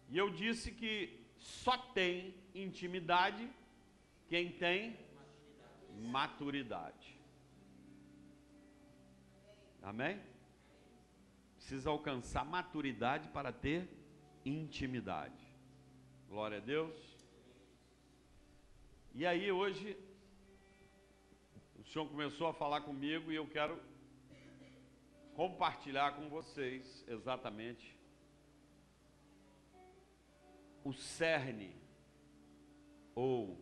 E eu disse que só tem intimidade quem tem maturidade. Amém? Precisa alcançar maturidade para ter intimidade. Glória a Deus. E aí hoje o Senhor começou a falar comigo e eu quero compartilhar com vocês exatamente o cerne ou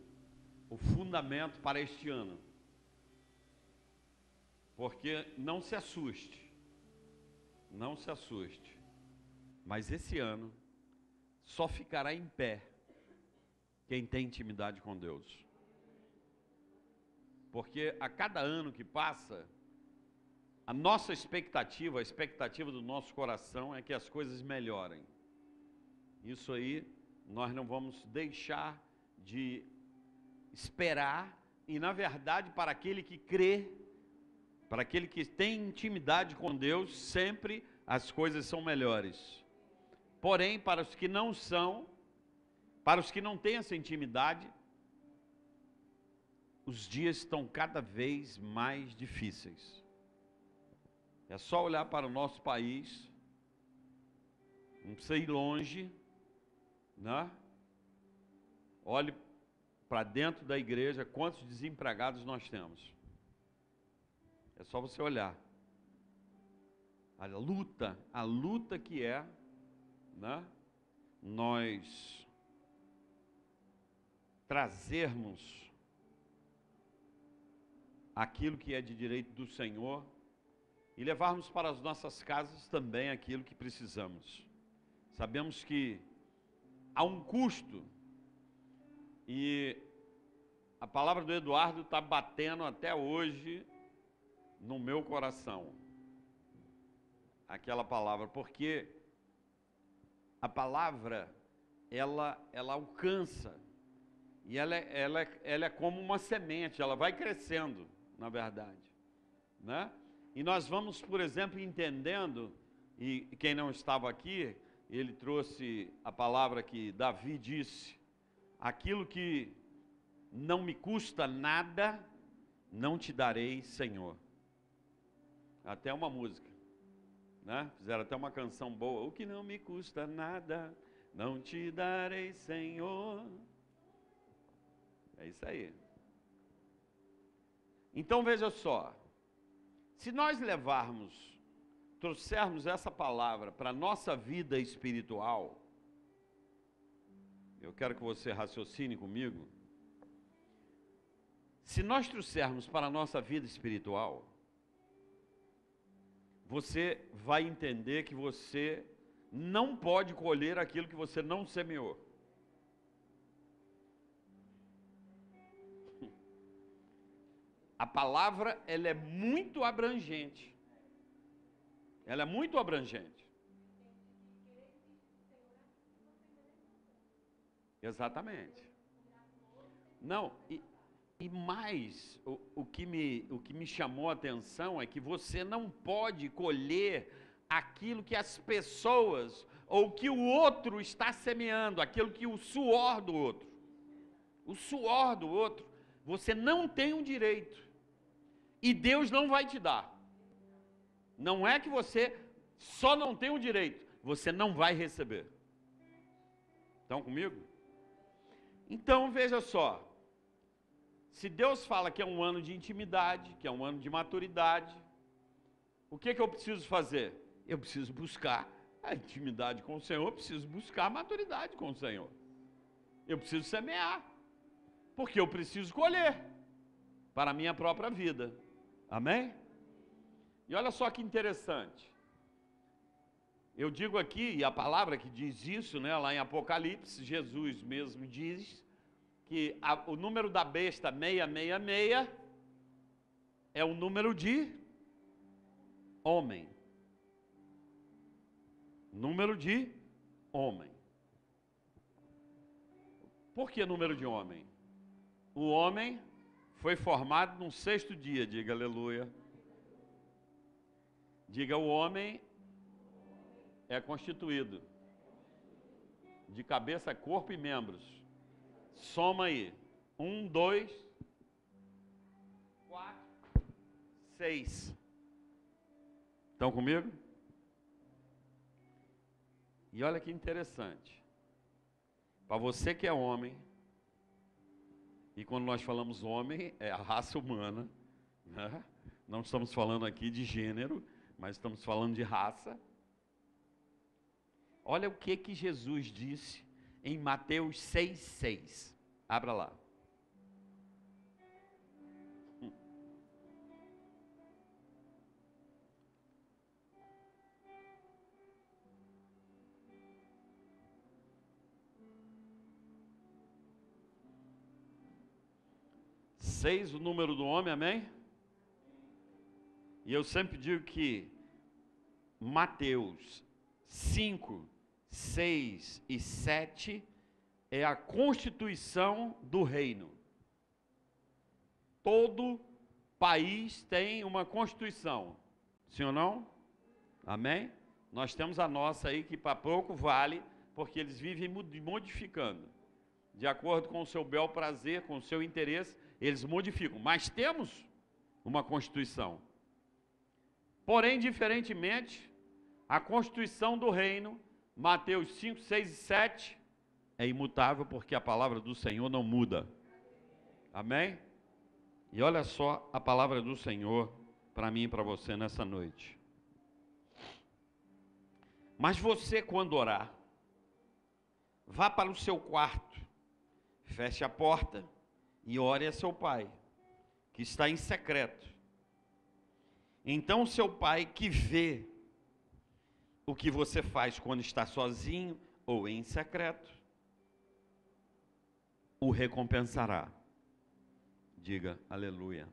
o fundamento para este ano. Porque não se assuste, mas esse ano só ficará em pé quem tem intimidade com Deus. Porque a cada ano que passa, a nossa expectativa, a expectativa do nosso coração é que as coisas melhorem. Isso aí nós não vamos deixar de esperar, e na verdade para aquele que crê, para aquele que tem intimidade com Deus, sempre as coisas são melhores. Porém, para os que não são, para os que não têm essa intimidade, os dias estão cada vez mais difíceis. É só olhar para o nosso país, não precisa ir longe, né? Olhe para dentro da igreja, quantos desempregados nós temos. É só você olhar. A luta que é, né? Nós trazermos aquilo que é de direito do Senhor e levarmos para as nossas casas também aquilo que precisamos. Sabemos que há um custo e a palavra do Eduardo está batendo até hoje no meu coração. Aquela palavra, porque a palavra, ela alcança e ela é como uma semente, ela vai crescendo, na verdade, né? E nós vamos, por exemplo, entendendo, e quem não estava aqui, ele trouxe a palavra que Davi disse: aquilo que não me custa nada, não te darei, Senhor. Até uma música, né? Fizeram até uma canção boa: o que não me custa nada, não te darei, Senhor. É isso aí. Então veja só, se nós trouxermos essa palavra para a nossa vida espiritual, eu quero que você raciocine comigo. Se nós trouxermos para a nossa vida espiritual, você vai entender que você não pode colher aquilo que você não semeou. A palavra, ela é muito abrangente. Ela é muito abrangente. Exatamente. Não, e mais, o que me chamou a atenção é que você não pode colher aquilo que as pessoas, ou que o outro está semeando, aquilo que o suor do outro. O suor do outro, você não tem o direito. E Deus não vai te dar. Não é que você só não tem o direito, você não vai receber. Estão comigo? Então veja só, se Deus fala que é um ano de intimidade, que é um ano de maturidade, o que eu preciso fazer? Eu preciso buscar a intimidade com o Senhor, eu preciso buscar a maturidade com o Senhor. Eu preciso semear, porque eu preciso colher para a minha própria vida. Amém? E olha só que interessante. Eu digo aqui, e a palavra que diz isso, né, lá em Apocalipse, Jesus mesmo diz que o número da besta 666 é o número de homem. Número de homem. Por que número de homem? O homem foi formado no sexto dia, diga aleluia. Diga: o homem é constituído De cabeça, corpo e membros. Soma aí. 1, 2, 4, 6. Estão comigo? E olha que interessante. Para você que é homem, e quando nós falamos homem, é a raça humana, né? Não estamos falando aqui de gênero, mas estamos falando de raça. Olha o que Jesus disse em Mateus 6,6. Abra lá. Seis, o número do homem, amém? E eu sempre digo que Mateus 5, 6 e 7 é a constituição do reino. Todo país tem uma constituição, sim ou não? Amém? Nós temos a nossa aí que para pouco vale, porque eles vivem modificando. De acordo com o seu bel prazer, com o seu interesse, eles modificam. Mas temos uma constituição. Porém, diferentemente, a constituição do reino, Mateus 5, 6 e 7, é imutável porque a palavra do Senhor não muda. Amém? E olha só a palavra do Senhor para mim e para você nessa noite. Mas você, quando orar, vá para o seu quarto, feche a porta e ore a seu pai, que está em secreto. Então seu pai, que vê o que você faz quando está sozinho ou em secreto, o recompensará. Diga aleluia.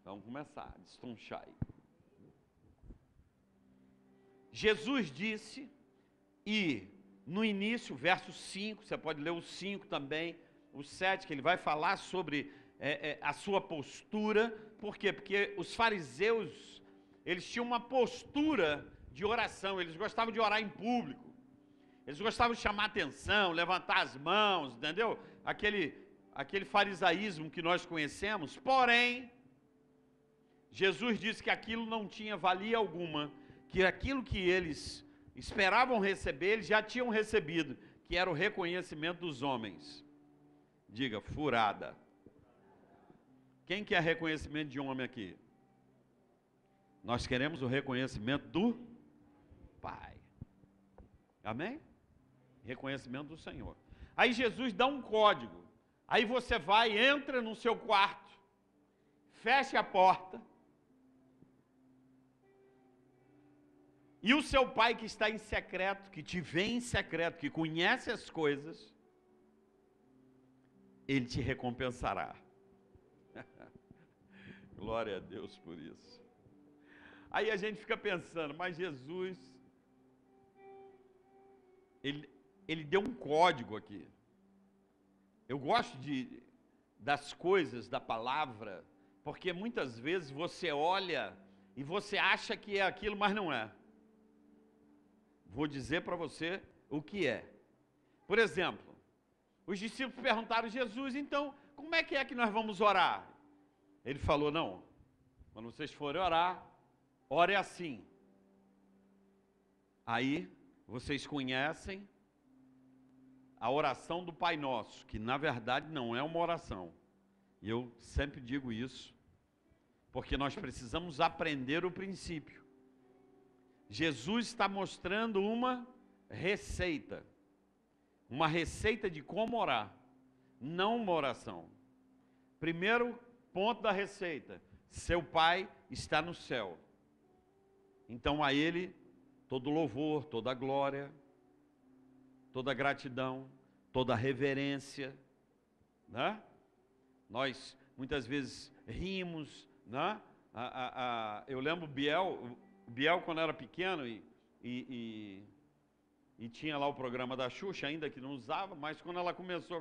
Vamos começar, destonchar aí. Jesus disse, e no início, verso 5, você pode ler o 5 também, o 7, que ele vai falar sobre a sua postura. Por quê? Porque os fariseus, eles tinham uma postura de oração, eles gostavam de orar em público, eles gostavam de chamar atenção, levantar as mãos, entendeu? Aquele farisaísmo que nós conhecemos. Porém, Jesus disse que aquilo não tinha valia alguma, que aquilo que eles esperavam receber, eles já tinham recebido, que era o reconhecimento dos homens. Diga, furada. Quem quer reconhecimento de homem aqui? Nós queremos o reconhecimento do Pai. Amém? Reconhecimento do Senhor. Aí Jesus dá um código. Aí você vai, entra no seu quarto, fecha a porta, e o seu pai que está em secreto, que te vê em secreto, que conhece as coisas, ele te recompensará. Glória a Deus por isso. Aí a gente fica pensando, mas Jesus, ele deu um código aqui. Eu gosto das coisas, da palavra, porque muitas vezes você olha e você acha que é aquilo, mas não é. Vou dizer para você o que é. Por exemplo, os discípulos perguntaram a Jesus, então, como é que nós vamos orar? Ele falou, não, quando vocês forem orar, ore assim. Aí, vocês conhecem a oração do Pai Nosso, que na verdade não é uma oração. E eu sempre digo isso, porque nós precisamos aprender o princípio. Jesus está mostrando uma receita de como orar, não uma oração. Primeiro ponto da receita, seu Pai está no céu. Então a Ele todo louvor, toda glória, toda gratidão, toda reverência, né? Nós muitas vezes rimos, né? Eu lembro Biel quando era pequeno e tinha lá o programa da Xuxa, ainda que não usava, mas quando ela começou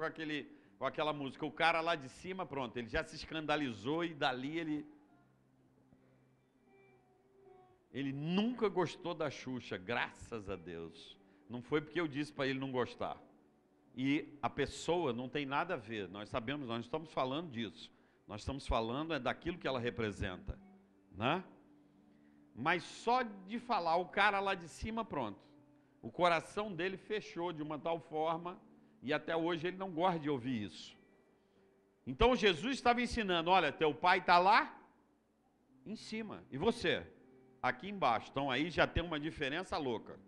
com aquela música, o cara lá de cima, pronto, ele já se escandalizou e dali ele... Ele nunca gostou da Xuxa, graças a Deus. Não foi porque eu disse para ele não gostar. E a pessoa não tem nada a ver, nós sabemos, nós não estamos falando disso. Nós estamos falando daquilo que ela representa, né? Mas só de falar o cara lá de cima, pronto. O coração dele fechou de uma tal forma e até hoje ele não gosta de ouvir isso. Então Jesus estava ensinando, olha, teu pai está lá em cima e você aqui embaixo. Então aí já tem uma diferença louca.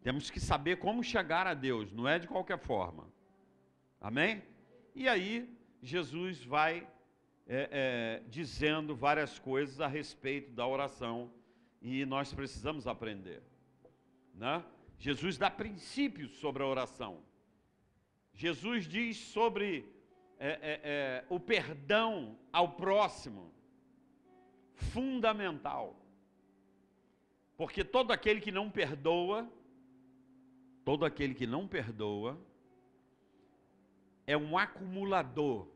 Temos que saber como chegar a Deus, não é de qualquer forma. Amém? E aí Jesus vai dizendo várias coisas a respeito da oração e nós precisamos aprender, né? Jesus dá princípios sobre a oração. Jesus diz sobre o perdão ao próximo, fundamental. Porque todo aquele que não perdoa é um acumulador.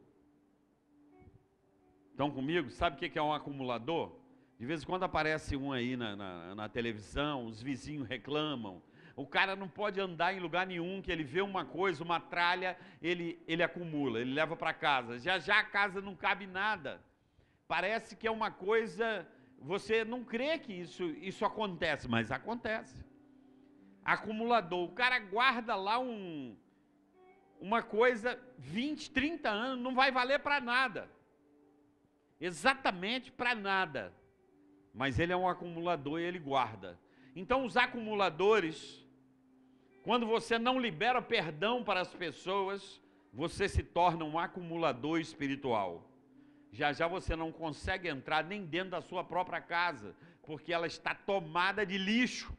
Estão comigo? Sabe o que é um acumulador? De vez em quando aparece um aí na televisão, os vizinhos reclamam. O cara não pode andar em lugar nenhum, que ele vê uma coisa, uma tralha, ele acumula, ele leva para casa. Já a casa não cabe nada. Parece que é uma coisa, você não crê que isso acontece, mas acontece. Acumulador, o cara guarda lá uma coisa 20, 30 anos, não vai valer para nada. Exatamente para nada. Mas ele é um acumulador e ele guarda. Então os acumuladores, quando você não libera perdão para as pessoas, você se torna um acumulador espiritual. Já você não consegue entrar nem dentro da sua própria casa, porque ela está tomada de lixo.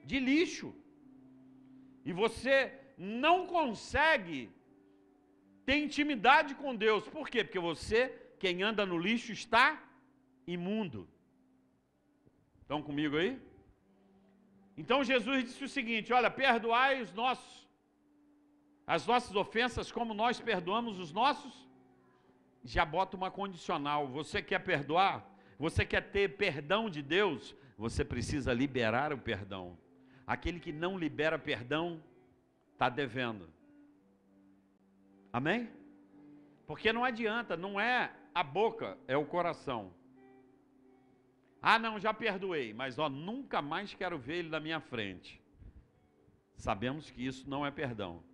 De lixo. E você não consegue ter intimidade com Deus. Por quê? Porque você, quem anda no lixo, está imundo. Estão comigo aí? Então Jesus disse o seguinte, olha, perdoai as nossas ofensas como nós perdoamos os nossos. Já bota uma condicional, você quer perdoar? Você quer ter perdão de Deus? Você precisa liberar o perdão. Aquele que não libera perdão, está devendo. Amém? Porque não adianta, não é a boca, é o coração. Ah, não, já perdoei, mas nunca mais quero ver ele na minha frente. Sabemos que isso não é perdão.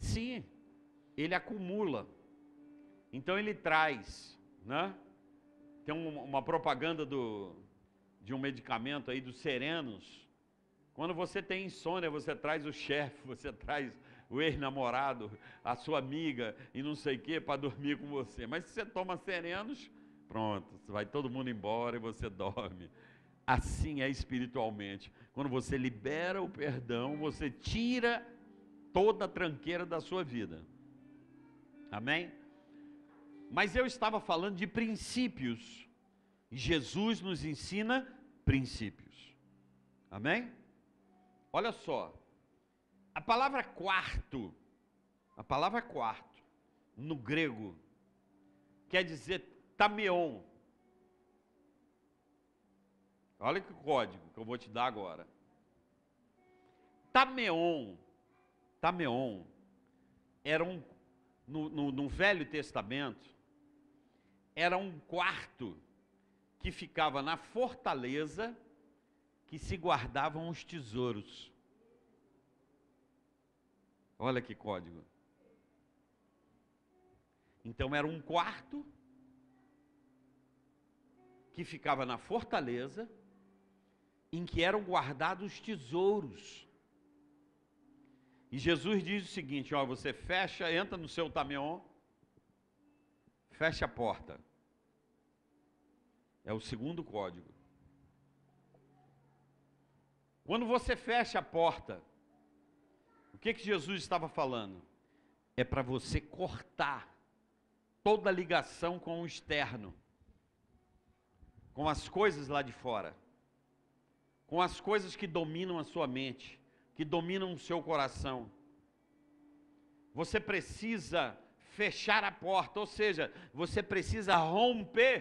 Sim, ele acumula. Então ele traz, né? Tem uma propaganda de um medicamento aí, dos Serenos. Quando você tem insônia, você traz o chefe, você traz o ex-namorado, a sua amiga e não sei o que para dormir com você. Mas se você toma Serenos, pronto, vai todo mundo embora e você dorme. Assim é espiritualmente. Quando você libera o perdão, você tira toda a tranqueira da sua vida. Amém? Mas eu estava falando de princípios. Jesus nos ensina princípios. Amém? Olha só. A palavra quarto, no grego, quer dizer tameon. Olha que código que eu vou te dar agora. Tameon era no Velho Testamento, era um quarto que ficava na fortaleza que se guardavam os tesouros. Olha que código. Então era um quarto que ficava na fortaleza em que eram guardados os tesouros. E Jesus diz o seguinte, ó, você fecha, entra no seu tameon, fecha a porta. É o segundo código. Quando você fecha a porta, o que Jesus estava falando? É para você cortar toda ligação com o externo, com as coisas lá de fora, com as coisas que dominam a sua mente, que dominam o seu coração. Você precisa fechar a porta, ou seja, você precisa romper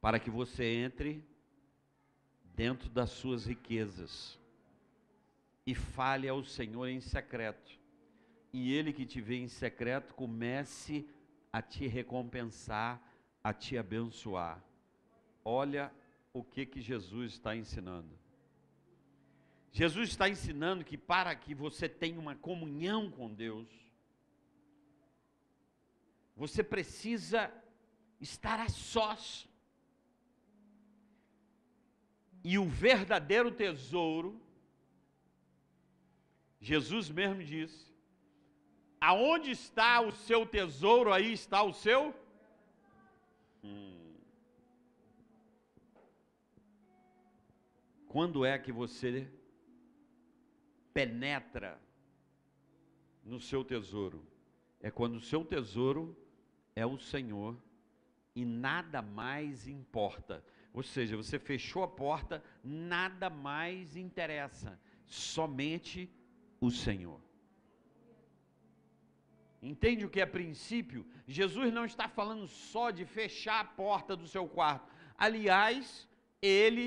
para que você entre dentro das suas riquezas e fale ao Senhor em secreto. E Ele que te vê em secreto comece a te recompensar, a te abençoar. Olha o que Jesus está ensinando. Jesus está ensinando que para que você tenha uma comunhão com Deus, você precisa estar a sós. E o verdadeiro tesouro, Jesus mesmo disse, aonde está o seu tesouro, aí está o seu. Quando é que você penetra no seu tesouro? É quando o seu tesouro é o Senhor e nada mais importa. Ou seja, você fechou a porta, nada mais interessa, somente o Senhor. Entende o que é princípio? Jesus não está falando só de fechar a porta do seu quarto. Aliás, ele,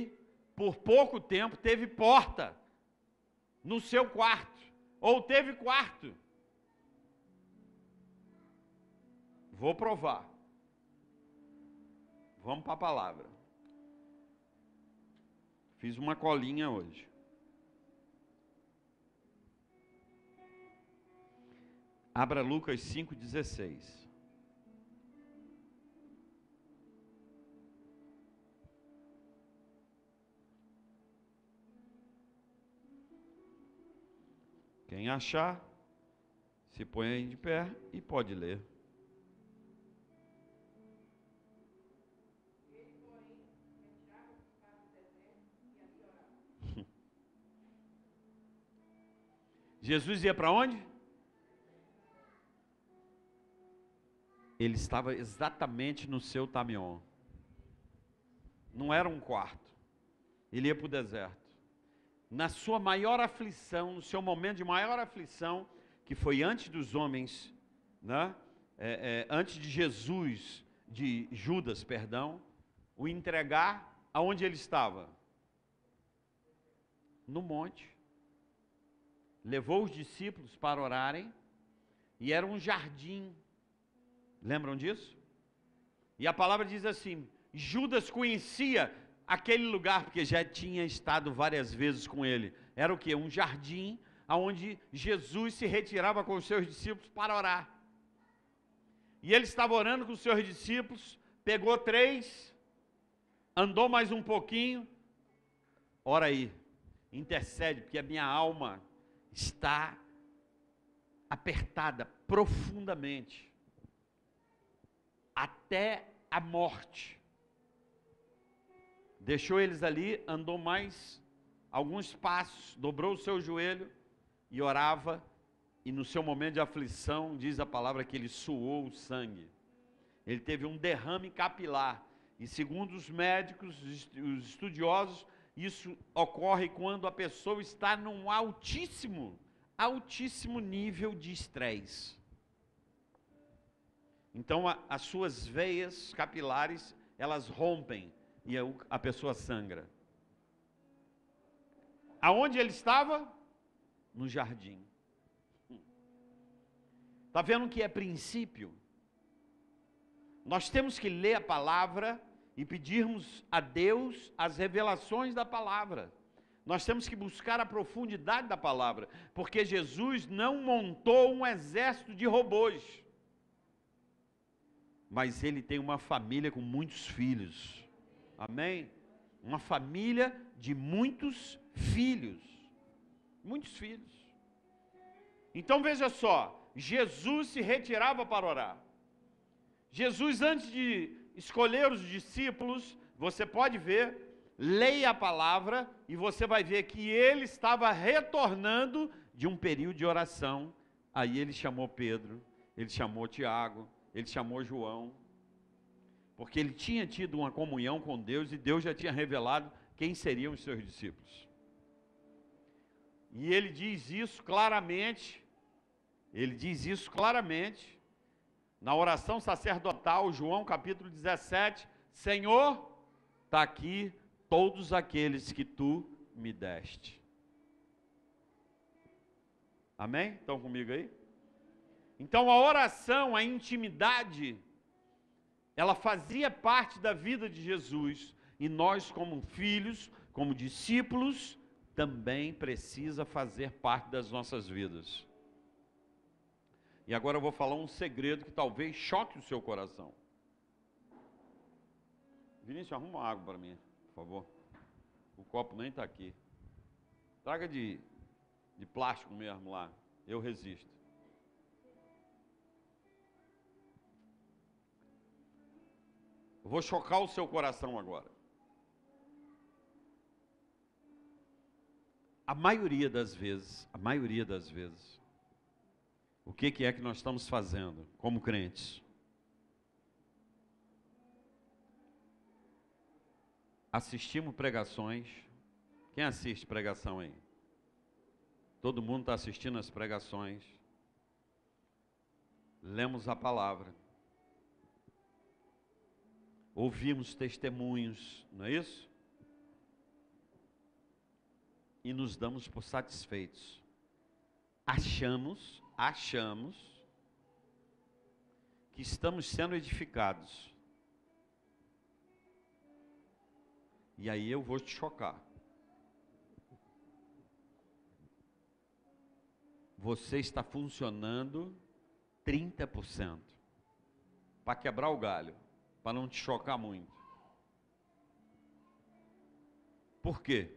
por pouco tempo, teve porta no seu quarto, ou teve quarto. Vou provar. Vamos para a palavra. Fiz uma colinha hoje. Abra Lucas 5,16. Quem achar, se põe aí de pé e pode ler. Jesus ia para onde? Ele estava exatamente no seu tamion. Não era um quarto. Ele ia para o deserto. Na sua maior aflição, no seu momento de maior aflição, que foi antes dos homens, né? Antes de Jesus, de Judas, perdão, o entregar, aonde ele estava? No monte. Levou os discípulos para orarem, e era um jardim. Lembram disso? E a palavra diz assim, Judas conhecia aquele lugar, porque já tinha estado várias vezes com ele. Era o quê? Um jardim, onde Jesus se retirava com os seus discípulos para orar. E ele estava orando com os seus discípulos, pegou 3, andou mais um pouquinho, ora aí, intercede, porque a minha alma está apertada profundamente, até a morte. Deixou eles ali, andou mais alguns passos, dobrou o seu joelho e orava, e no seu momento de aflição, diz a palavra que ele suou o sangue. Ele teve um derrame capilar, e segundo os médicos, os estudiosos, isso ocorre quando a pessoa está num altíssimo nível de estresse. Então as suas veias capilares, elas rompem e a pessoa sangra. Aonde ele estava? No jardim. Está vendo que é princípio? Nós temos que ler a palavra e pedirmos a Deus as revelações da palavra. Nós temos que buscar a profundidade da palavra, porque Jesus não montou um exército de robôs, mas ele tem uma família com muitos filhos. Amém? Uma família de muitos filhos. Muitos filhos. Então veja só, Jesus se retirava para orar. Jesus, antes de escolher os discípulos, você pode ver, leia a palavra e você vai ver que ele estava retornando de um período de oração. Aí ele chamou Pedro, ele chamou Tiago, ele chamou João, porque ele tinha tido uma comunhão com Deus e Deus já tinha revelado quem seriam os seus discípulos. E ele diz isso claramente Ele diz isso claramente na oração sacerdotal, João capítulo 17, Senhor, está aqui todos aqueles que tu me deste. Amém? Estão comigo aí? Então a oração, a intimidade, ela fazia parte da vida de Jesus, e nós como filhos, como discípulos, também precisa fazer parte das nossas vidas. E agora eu vou falar um segredo que talvez choque o seu coração. Vinícius, arruma uma água para mim, por favor. O copo nem está aqui. Traga de plástico mesmo lá, eu resisto. Eu vou chocar o seu coração agora. A maioria das vezes, o que é que nós estamos fazendo como crentes? Assistimos pregações. Quem assiste pregação aí? Todo mundo está assistindo as pregações. Lemos a palavra. Ouvimos testemunhos, não é isso? E nos damos por satisfeitos. Achamos que estamos sendo edificados. E aí eu vou te chocar. Você está funcionando 30%. Para quebrar o galho, para não te chocar muito. Por quê?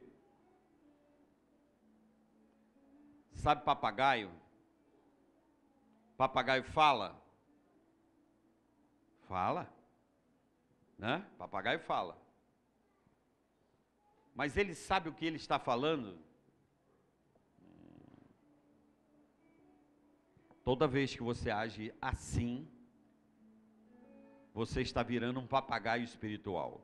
Sabe papagaio? Papagaio fala? Fala. Né? Papagaio fala. Mas ele sabe o que ele está falando? Toda vez que você age assim, você está virando um papagaio espiritual.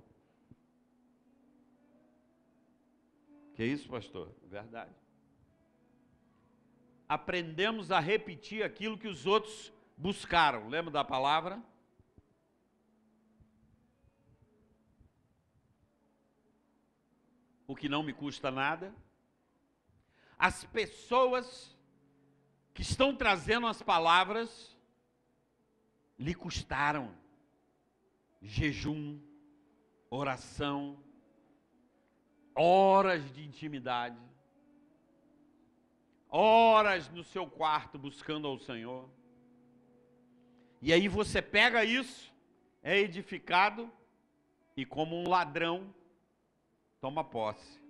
Que isso, pastor? Verdade. Aprendemos a repetir aquilo que os outros buscaram. Lembra da palavra? O que não me custa nada. As pessoas que estão trazendo as palavras lhe custaram jejum, oração, horas de intimidade, horas no seu quarto buscando ao Senhor. E aí você pega isso, é edificado e como um ladrão toma posse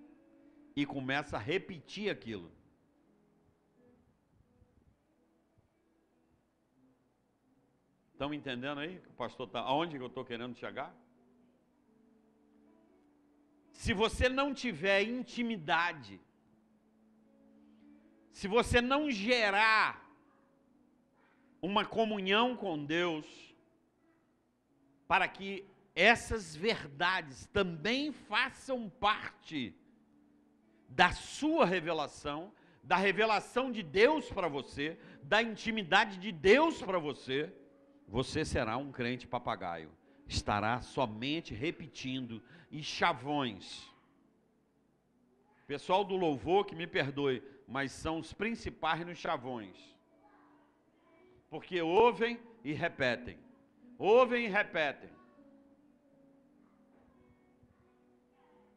e começa a repetir aquilo. Estão entendendo aí? O pastor está aonde que eu estou querendo chegar? Se você não tiver intimidade, se você não gerar uma comunhão com Deus, para que essas verdades também façam parte da sua revelação, da revelação de Deus para você, da intimidade de Deus para você, você será um crente papagaio. Estará somente repetindo e chavões. Pessoal do louvor, que me perdoe, mas são os principais nos chavões. Porque ouvem e repetem. Ouvem e repetem.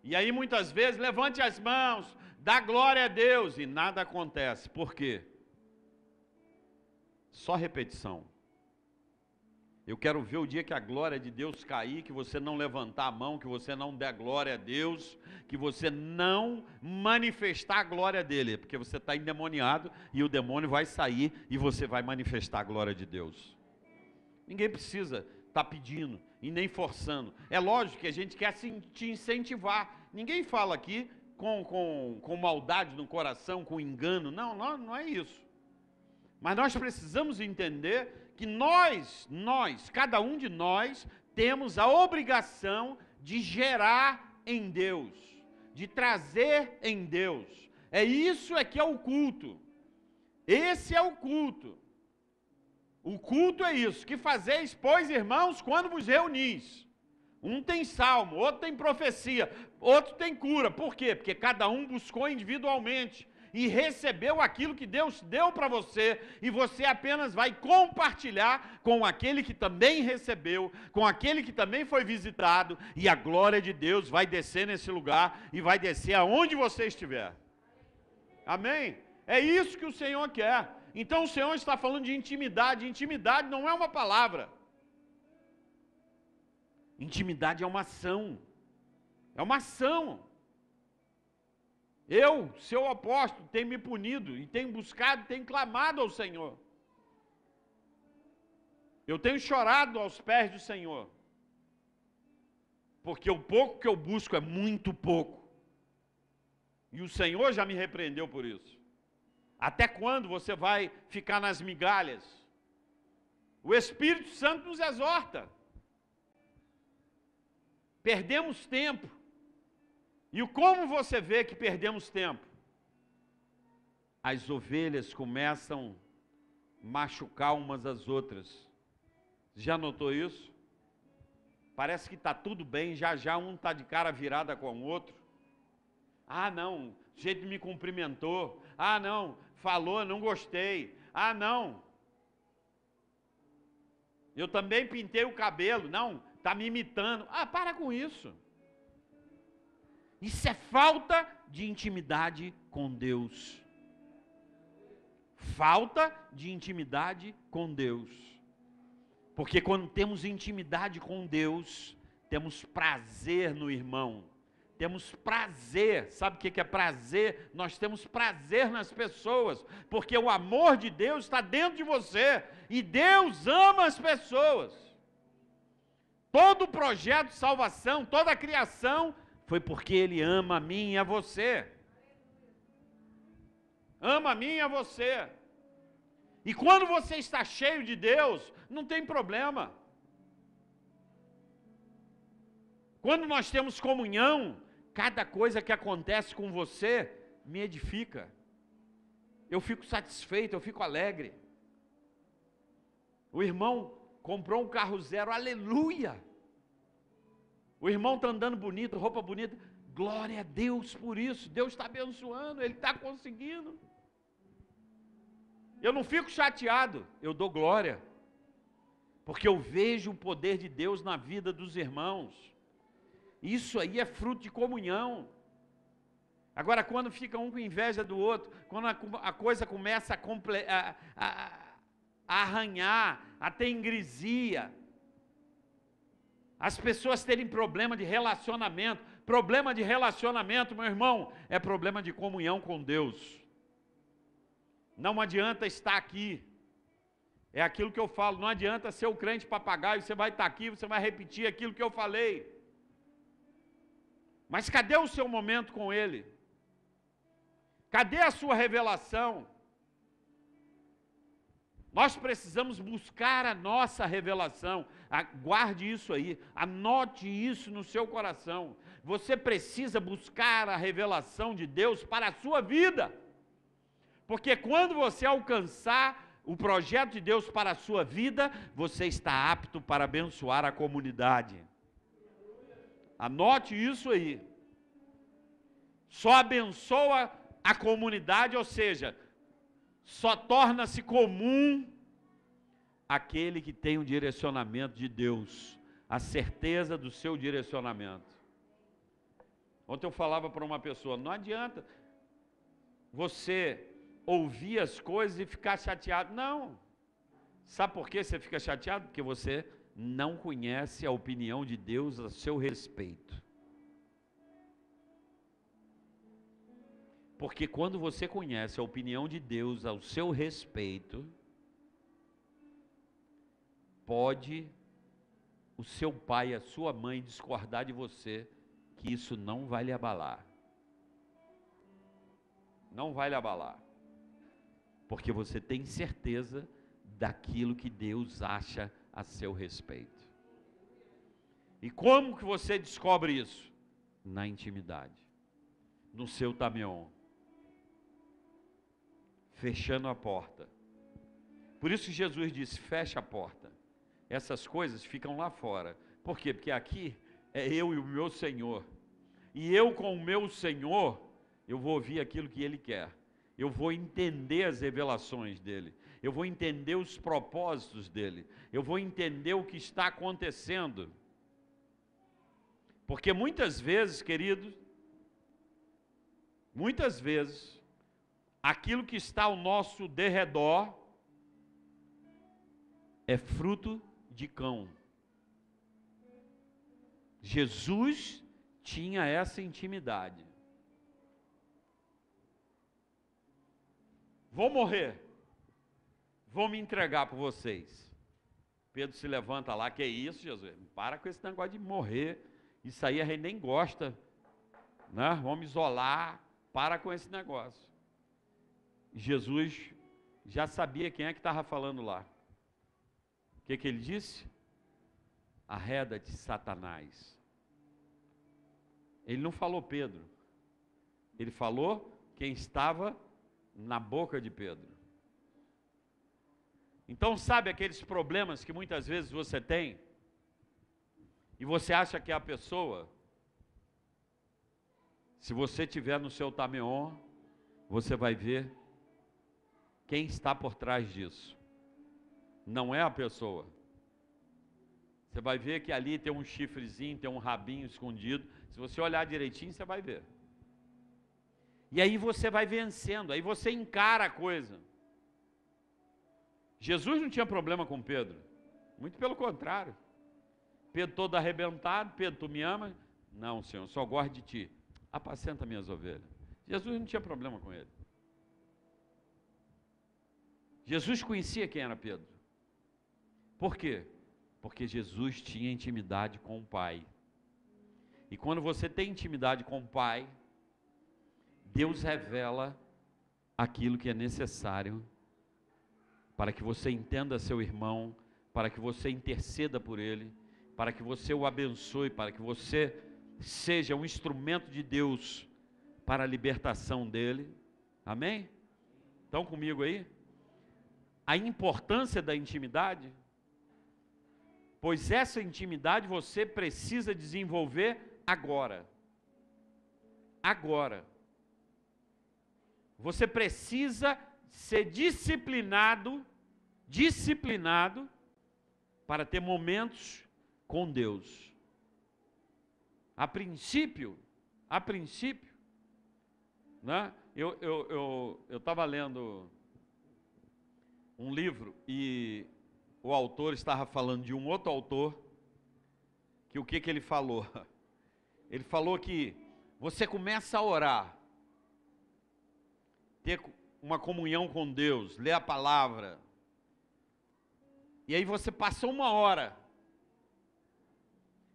E aí muitas vezes, levante as mãos, dá glória a Deus, e nada acontece. Por quê? Só repetição. Eu quero ver o dia que a glória de Deus cair, que você não levantar a mão, que você não der glória a Deus, que você não manifestar a glória dele, porque você está endemoniado e o demônio vai sair e você vai manifestar a glória de Deus. Ninguém precisa estar pedindo e nem forçando. É lógico que a gente quer te incentivar. Ninguém fala aqui com maldade no coração, com engano. Não é isso. Mas nós precisamos entender que nós, cada um de nós, temos a obrigação de gerar em Deus, de trazer em Deus. É isso que é o culto. Esse é o culto. O culto é isso, que fazeis, pois, irmãos, quando vos reunis. Um tem salmo, outro tem profecia, outro tem cura. Por quê? Porque cada um buscou individualmente e recebeu aquilo que Deus deu para você, e você apenas vai compartilhar com aquele que também recebeu, com aquele que também foi visitado, e a glória de Deus vai descer nesse lugar e vai descer aonde você estiver. Amém? É isso que o Senhor quer. Então o Senhor está falando de intimidade. Intimidade não é uma palavra. Intimidade é uma ação. É uma ação. Eu, seu apóstolo, tenho me punido e tenho buscado, tenho clamado ao Senhor. Eu tenho chorado aos pés do Senhor. Porque o pouco que eu busco é muito pouco. E o Senhor já me repreendeu por isso. Até quando você vai ficar nas migalhas? O Espírito Santo nos exorta. Perdemos tempo. E como você vê que perdemos tempo? As ovelhas começam a machucar umas às outras. Já notou isso? Parece que está tudo bem, já já um está de cara virada com o outro. Ah, não, o jeito me cumprimentou. Ah, não, falou, não gostei. Ah, não. Eu também pintei o cabelo. Não, está me imitando. Ah, para com isso. Isso é falta de intimidade com Deus. Falta de intimidade com Deus. Porque quando temos intimidade com Deus, temos prazer no irmão. Temos prazer. Sabe o que é prazer? Nós temos prazer nas pessoas. Porque o amor de Deus está dentro de você. E Deus ama as pessoas. Todo o projeto de salvação, toda a criação, foi porque Ele ama a mim e a você. Ama a mim e a você. E quando você está cheio de Deus, não tem problema. Quando nós temos comunhão, cada coisa que acontece com você me edifica. Eu fico satisfeito, eu fico alegre. O irmão comprou um carro zero, aleluia! O irmão está andando bonito, roupa bonita, glória a Deus por isso. Deus está abençoando, ele está conseguindo. Eu não fico chateado, eu dou glória. Porque eu vejo o poder de Deus na vida dos irmãos. Isso aí é fruto de comunhão. Agora, quando fica um com inveja do outro, quando a coisa começa a arranhar, a ter ingresia, as pessoas terem problema de relacionamento. Problema de relacionamento, meu irmão, é problema de comunhão com Deus. Não adianta estar aqui. É aquilo que eu falo, não adianta ser o crente papagaio, você vai estar aqui, você vai repetir aquilo que eu falei. Mas cadê o seu momento com Ele? Cadê a sua revelação? Nós precisamos buscar a nossa revelação. Guarde isso aí, anote isso no seu coração. Você precisa buscar a revelação de Deus para a sua vida. Porque quando você alcançar o projeto de Deus para a sua vida, você está apto para abençoar a comunidade. Anote isso aí. Só abençoa a comunidade, ou seja, só torna-se comum aquele que tem o direcionamento de Deus, a certeza do seu direcionamento. Ontem eu falava para uma pessoa, não adianta você ouvir as coisas e ficar chateado. Não. Sabe por que você fica chateado? Porque você não conhece a opinião de Deus a seu respeito. Porque quando você conhece a opinião de Deus ao seu respeito, pode o seu pai, a sua mãe discordar de você, que isso não vai lhe abalar. Não vai lhe abalar. Porque você tem certeza daquilo que Deus acha a seu respeito. E como que você descobre isso? Na intimidade. No seu tamion. Fechando a porta. Por isso Jesus disse, fecha a porta. Essas coisas ficam lá fora. Por quê? Porque aqui é eu e o meu Senhor. E eu com o meu Senhor, eu vou ouvir aquilo que Ele quer. Eu vou entender as revelações dEle. Eu vou entender os propósitos dEle. Eu vou entender o que está acontecendo. Porque muitas vezes, queridos, muitas vezes, aquilo que está ao nosso derredor é fruto de cão. Jesus tinha essa intimidade. Vou morrer, vou me entregar por vocês. Pedro se levanta lá, que é isso, Jesus? Para com esse negócio de morrer, isso aí a gente nem gosta, né? Vamos isolar, para com esse negócio. Jesus já sabia quem é que estava falando lá. O que ele disse? Arreda-te, Satanás. Ele não falou Pedro, ele falou quem estava na boca de Pedro. Então, sabe aqueles problemas que muitas vezes você tem, e você acha que é a pessoa? Se você estiver no seu Tameon, você vai ver quem está por trás disso. Não é a pessoa. Você vai ver que ali tem um chifrezinho, tem um rabinho escondido. Se você olhar direitinho, você vai ver. E aí você vai vencendo, aí você encara a coisa. Jesus não tinha problema com Pedro. Muito pelo contrário. Pedro todo arrebentado, Pedro, tu me ama? Não, Senhor, só gosto de ti. Apacenta minhas ovelhas. Jesus não tinha problema com ele. Jesus conhecia quem era Pedro. Por quê? Porque Jesus tinha intimidade com o Pai. E quando você tem intimidade com o Pai, Deus revela aquilo que é necessário para que você entenda seu irmão, para que você interceda por ele, para que você o abençoe, para que você seja um instrumento de Deus para a libertação dele. Amém? Estão comigo aí? A importância da intimidade, pois essa intimidade você precisa desenvolver agora. Agora. Você precisa ser disciplinado para ter momentos com Deus. A princípio, né? Eu estava lendo um livro e o autor estava falando de um outro autor, que o que ele falou? Ele falou que você começa a orar, ter uma comunhão com Deus, ler a palavra, e aí você passou 1 hora,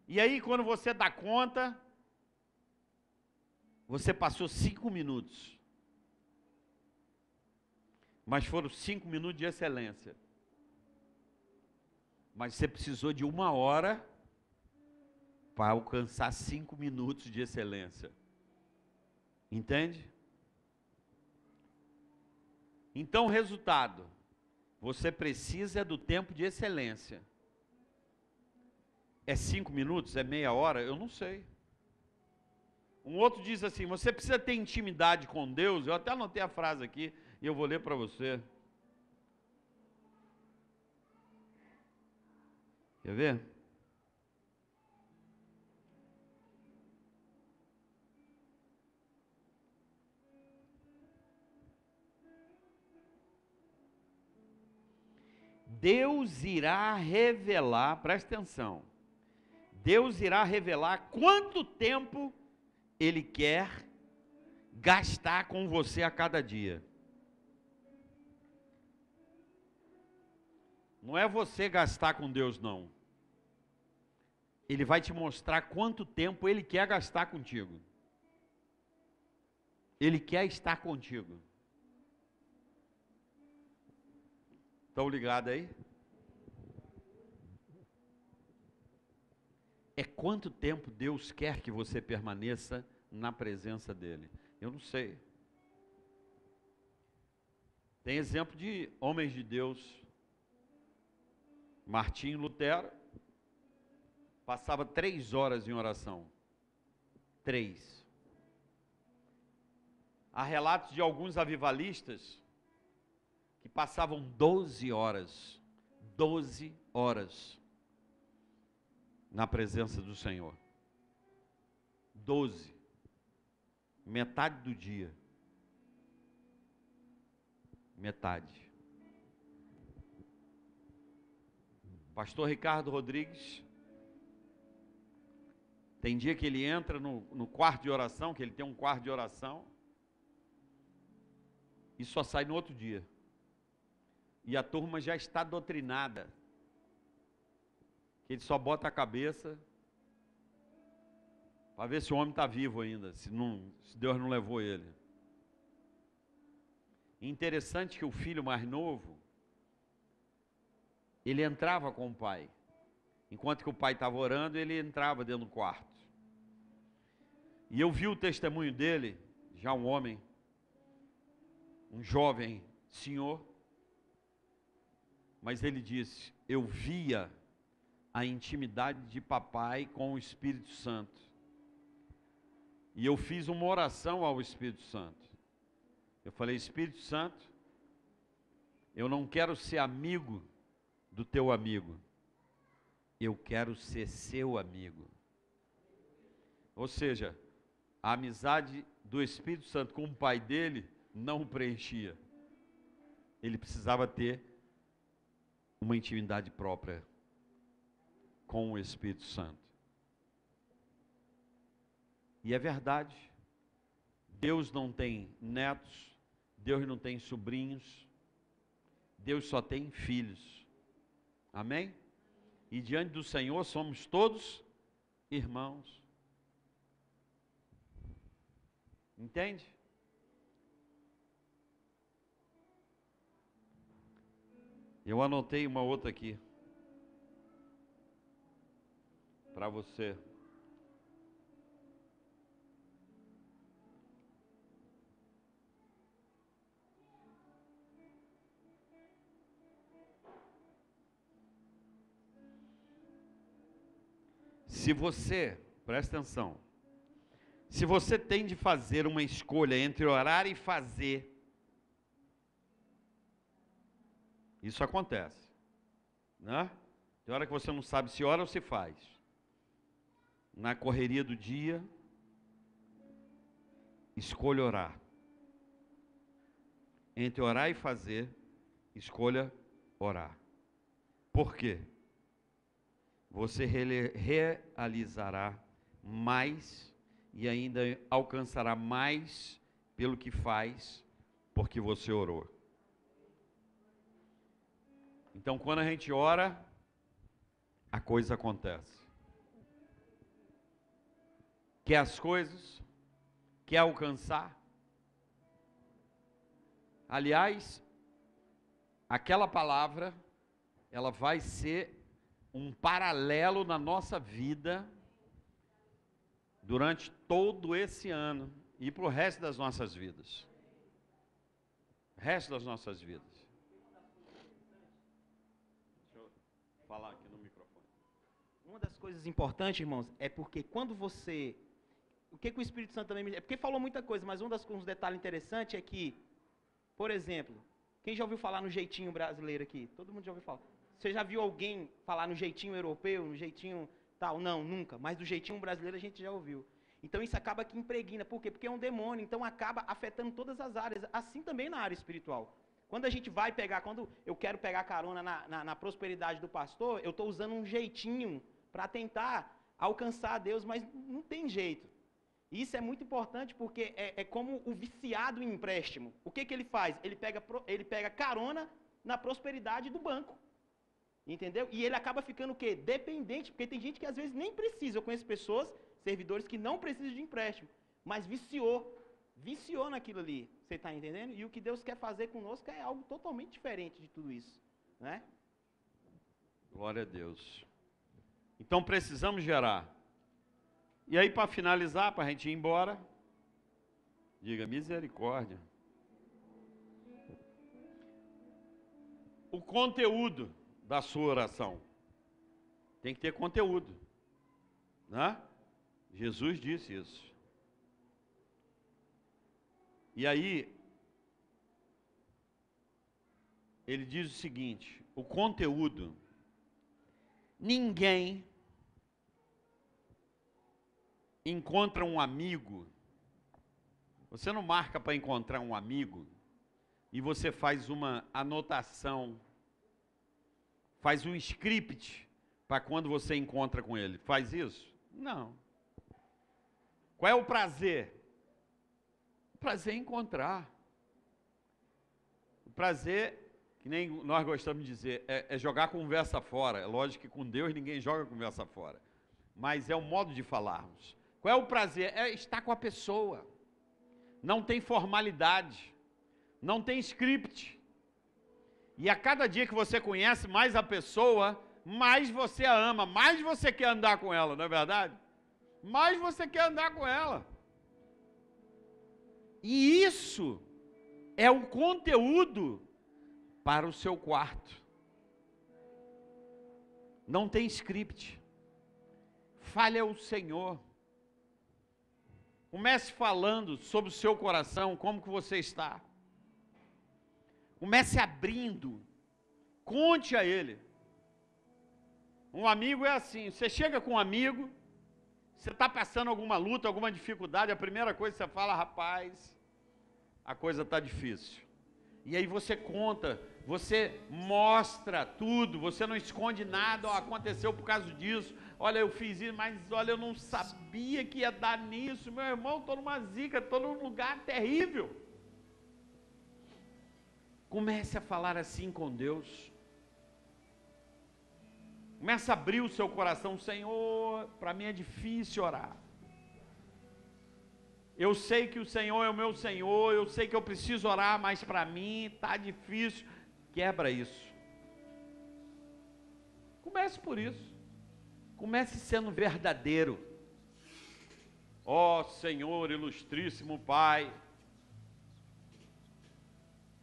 e aí quando você dá conta, você passou 5 minutos, mas foram 5 minutos de excelência, mas você precisou de 1 hora para alcançar 5 minutos de excelência, entende? Então, resultado, você precisa do tempo de excelência. É 5 minutos? É meia hora? Eu não sei. Um outro diz assim, você precisa ter intimidade com Deus. Eu até anotei a frase aqui e eu vou ler para você. Quer ver? Deus irá revelar, presta atenção, Deus irá revelar quanto tempo Ele quer gastar com você a cada dia. Não é você gastar com Deus, não. Ele vai te mostrar quanto tempo Ele quer gastar contigo. Ele quer estar contigo. Estão ligados aí? É quanto tempo Deus quer que você permaneça na presença dEle? Eu não sei. Tem exemplo de homens de Deus Martinho Lutero passava 3 horas em oração. 3. Há relatos de alguns avivalistas que passavam 12 horas. 12 horas na presença do Senhor. 12. Metade do dia. Metade. Pastor Ricardo Rodrigues, tem dia que ele entra no quarto de oração, que ele tem um quarto de oração, e só sai no outro dia. E a turma já está doutrinada, que ele só bota a cabeça para ver se o homem está vivo ainda, se Deus não levou ele. Interessante que o filho mais novo, ele entrava com o pai. Enquanto que o pai estava orando, ele entrava dentro do quarto. E eu vi o testemunho dele, já um homem, um jovem senhor, mas ele disse: eu via a intimidade de papai com o Espírito Santo. E eu fiz uma oração ao Espírito Santo. Eu falei: Espírito Santo, eu não quero ser amigo do teu amigo, eu quero ser seu amigo. Ou seja, a amizade do Espírito Santo com o pai dele não o preenchia. Ele precisava ter uma intimidade própria com o Espírito Santo. E é verdade, Deus não tem netos, Deus não tem sobrinhos, Deus só tem filhos. Amém? E diante do Senhor somos todos irmãos. Entende? Eu anotei uma outra aqui para você. Se você, presta atenção, se você tem de fazer uma escolha entre orar e fazer, isso acontece, né? Tem hora que você não sabe se ora ou se faz. Na correria do dia, escolha orar. Entre orar e fazer, escolha orar. Por quê? Você realizará mais e ainda alcançará mais pelo que faz, porque você orou. Então, quando a gente ora, a coisa acontece. Quer as coisas? Quer alcançar? Aliás, aquela palavra, ela vai ser um paralelo na nossa vida durante todo esse ano e para o resto das nossas vidas. Resto das nossas vidas. Deixa eu falar aqui no microfone. Uma das coisas importantes, irmãos, é porque quando você... O que o Espírito Santo também me... É porque falou muita coisa, mas um dos detalhes interessantes é que, por exemplo, quem já ouviu falar no jeitinho brasileiro aqui? Todo mundo já ouviu falar. Você já viu alguém falar no jeitinho europeu, no jeitinho tal? Não, nunca. Mas do jeitinho brasileiro a gente já ouviu. Então isso acaba que impregna. Por quê? Porque é um demônio. Então acaba afetando todas as áreas. Assim também na área espiritual. Quando a gente vai pegar, quando eu quero pegar carona na prosperidade do pastor, eu estou usando um jeitinho para tentar alcançar a Deus, mas não tem jeito. Isso é muito importante porque é como o viciado em empréstimo. O que ele faz? Ele pega carona na prosperidade do banco. Entendeu? E ele acaba ficando o quê? Dependente, porque tem gente que às vezes nem precisa. Eu conheço pessoas, servidores, que não precisam de empréstimo, mas viciou naquilo ali. Você está entendendo? E o que Deus quer fazer conosco é algo totalmente diferente de tudo isso, né? Glória a Deus. Então precisamos gerar. E aí, para finalizar, para a gente ir embora, diga misericórdia. O conteúdo da sua oração. Tem que ter conteúdo, né? Jesus disse isso. E aí, ele diz o seguinte, o conteúdo, ninguém encontra um amigo, você não marca para encontrar um amigo, e você faz uma anotação, faz um script para quando você encontra com ele. Faz isso? Não. Qual é o prazer? O prazer é encontrar. O prazer, que nem nós gostamos de dizer, é jogar a conversa fora. É lógico que com Deus ninguém joga a conversa fora. Mas é o modo de falarmos. Qual é o prazer? É estar com a pessoa. Não tem formalidade. Não tem script. E a cada dia que você conhece mais a pessoa, mais você a ama, mais você quer andar com ela, não é verdade? Mais você quer andar com ela. E isso é o conteúdo para o seu quarto. Não tem script. Fale ao Senhor. Comece falando sobre o seu coração, como que você está. Comece abrindo. Conte a ele. Um amigo é assim, você chega com um amigo, você está passando alguma luta, alguma dificuldade, a primeira coisa que você fala, rapaz, a coisa está difícil. E aí você conta, você mostra tudo, você não esconde nada, ó, aconteceu por causa disso, olha, eu fiz isso, mas olha, eu não sabia que ia dar nisso, meu irmão, estou numa zica, estou num lugar terrível. Comece a falar assim com Deus. Comece a abrir o seu coração, Senhor, para mim é difícil orar. Eu sei que o Senhor é o meu Senhor, eu sei que eu preciso orar, mas para mim está difícil. Quebra isso. Comece por isso. Comece sendo verdadeiro. Ó Senhor, ilustríssimo Pai,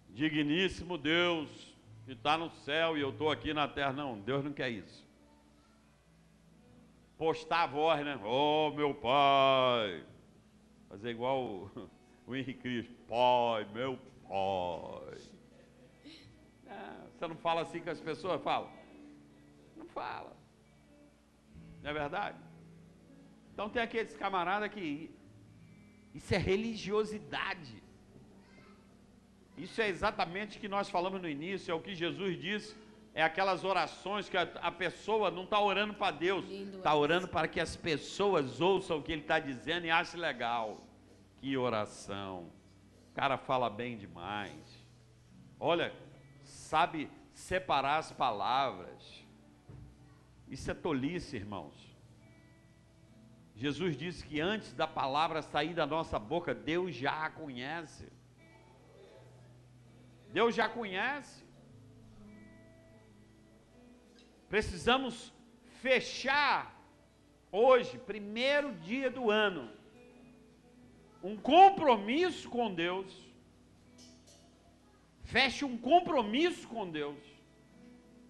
digníssimo Deus, que está no céu e eu estou aqui na terra. Não, Deus não quer isso. Postar a voz, né? Oh, meu Pai. Fazer igual o Henrique Cristo. Pai, meu Pai. Não, você não fala assim que as pessoas falam? Não fala. Não é verdade? Então tem aqueles camaradas que... Isso é religiosidade. Isso é exatamente o que nós falamos no início, é o que Jesus disse, é aquelas orações que a pessoa não está orando para Deus, está orando para que as pessoas ouçam o que ele está dizendo e achem legal. Que oração, o cara fala bem demais, olha, sabe separar as palavras, isso é tolice, irmãos. Jesus disse que antes da palavra sair da nossa boca, Deus já a conhece. Deus já conhece. Precisamos fechar hoje, primeiro dia do ano, um compromisso com Deus. Feche um compromisso com Deus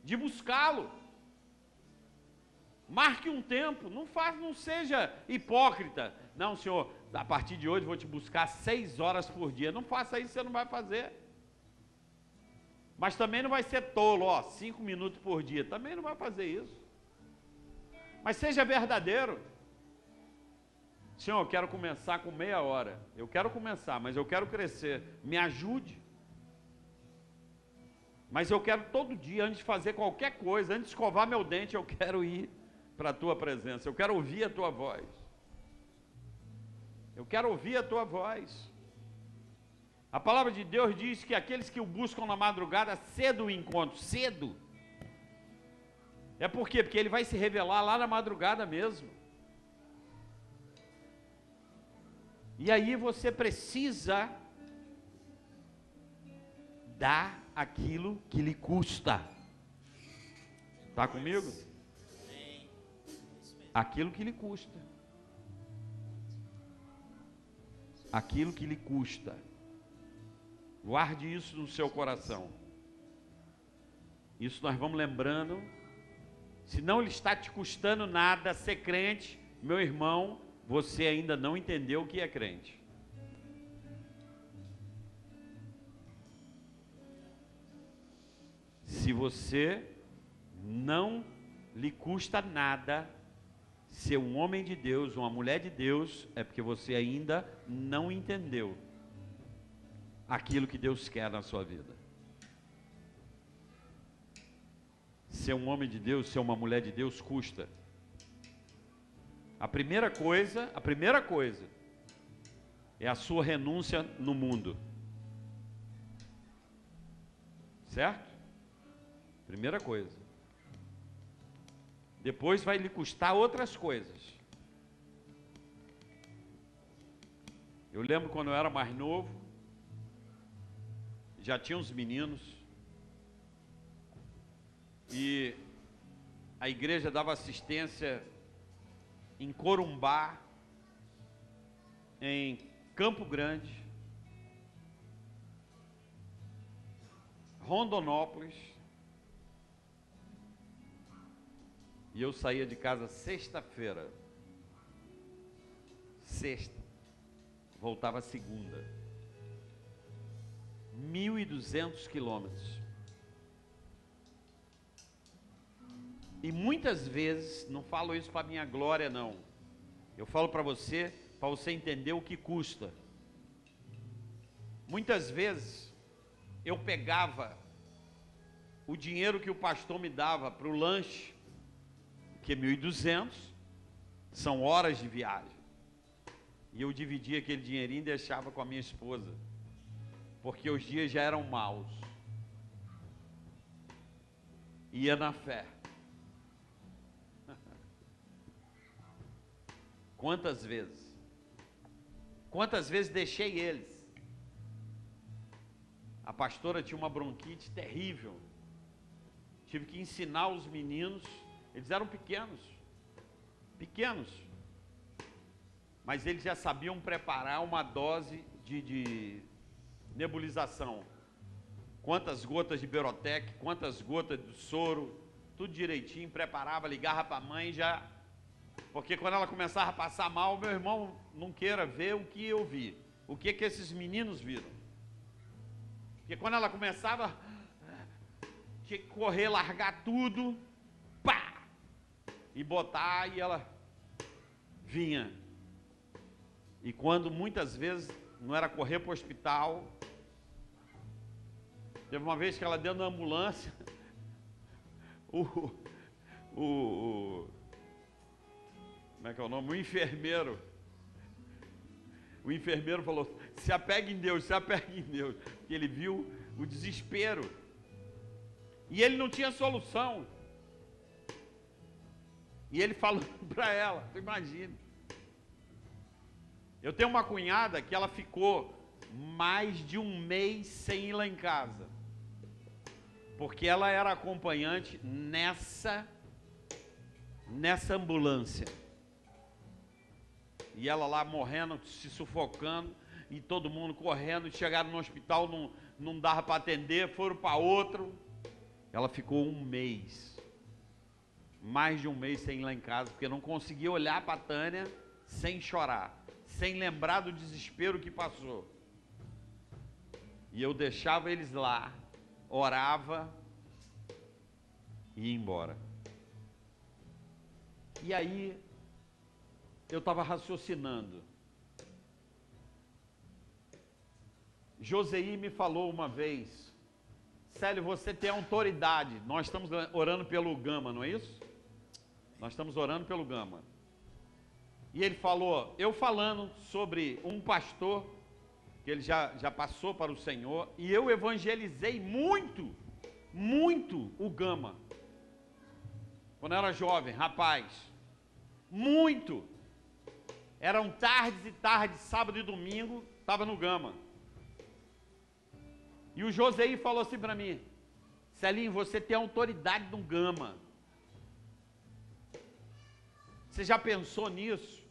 de buscá-lo. Marque um tempo, não seja hipócrita. Não, Senhor, a partir de hoje vou te buscar 6 horas por dia. Não faça isso, você não vai fazer. Mas também não vai ser tolo, 5 minutos por dia. Também não vai fazer isso. Mas seja verdadeiro. Senhor, eu quero começar com meia hora. Eu quero começar, mas eu quero crescer. Me ajude. Mas eu quero todo dia, antes de fazer qualquer coisa, antes de escovar meu dente, eu quero ir para a tua presença. Eu quero ouvir a tua voz. Eu quero ouvir a tua voz. A palavra de Deus diz que aqueles que o buscam na madrugada, cedo o encontram. Cedo. É por quê? Porque ele vai se revelar lá na madrugada mesmo. E aí você precisa dar aquilo que lhe custa. Está comigo? Aquilo que lhe custa. Aquilo que lhe custa. Guarde isso no seu coração. Isso nós vamos lembrando. Se não lhe está te custando nada ser crente, meu irmão, você ainda não entendeu o que é crente. Se você não lhe custa nada ser um homem de Deus, uma mulher de Deus, é porque você ainda não entendeu aquilo que Deus quer na sua vida. Ser um homem de Deus, ser uma mulher de Deus custa. A primeira coisa é a sua renúncia no mundo. Certo? Primeira coisa. Depois vai lhe custar outras coisas. Eu lembro quando eu era mais novo, já tinha uns meninos, e a igreja dava assistência em Corumbá, em Campo Grande, Rondonópolis, e eu saía de casa sexta-feira, voltava segunda, 1.200 quilômetros. E muitas vezes, não falo isso para minha glória não, eu falo para você entender o que custa. Muitas vezes, eu pegava o dinheiro que o pastor me dava para o lanche, que 1.200 são horas de viagem, e eu dividia aquele dinheirinho e deixava com a minha esposa, porque os dias já eram maus. Ia na fé. Quantas vezes deixei eles. A pastora tinha uma bronquite terrível, tive que ensinar os meninos. Eles eram pequenos, mas eles já sabiam preparar uma dose de nebulização. Quantas gotas de Berotec, quantas gotas de soro, tudo direitinho, preparava, ligava para a mãe já. Porque quando ela começava a passar mal, meu irmão não queira ver o que eu vi, o que esses meninos viram. Porque quando ela começava, tinha que correr, largar tudo, pá! E botar, e ela vinha. E quando muitas vezes não era correr para o hospital, teve uma vez que ela dentro da ambulância, como é que é o nome? O enfermeiro falou, se apegue em Deus, porque ele viu o desespero, e ele não tinha solução. E ele falou para ela, tu imagina. Eu tenho uma cunhada que ela ficou mais de um mês sem ir lá em casa, porque ela era acompanhante nessa ambulância. E ela lá morrendo, se sufocando, e todo mundo correndo, chegaram no hospital, não dava para atender, foram para outro. Ela ficou um mês. Mais de um mês sem ir lá em casa, porque não conseguia olhar para a Tânia sem chorar, sem lembrar do desespero que passou. E eu deixava eles lá, orava e ia embora. E aí, eu estava raciocinando. Joseí me falou uma vez, Célio, você tem autoridade. Nós estamos orando pelo Gama, não é isso? Nós estamos orando pelo Gama. E ele falou, eu falando sobre um pastor, que ele já passou para o Senhor, e eu evangelizei muito o Gama. Quando eu era jovem, rapaz, muito. Eram tardes e tardes, sábado e domingo, estava no Gama. E o Joseí falou assim para mim, Celinho, você tem autoridade no Gama. Você já pensou nisso?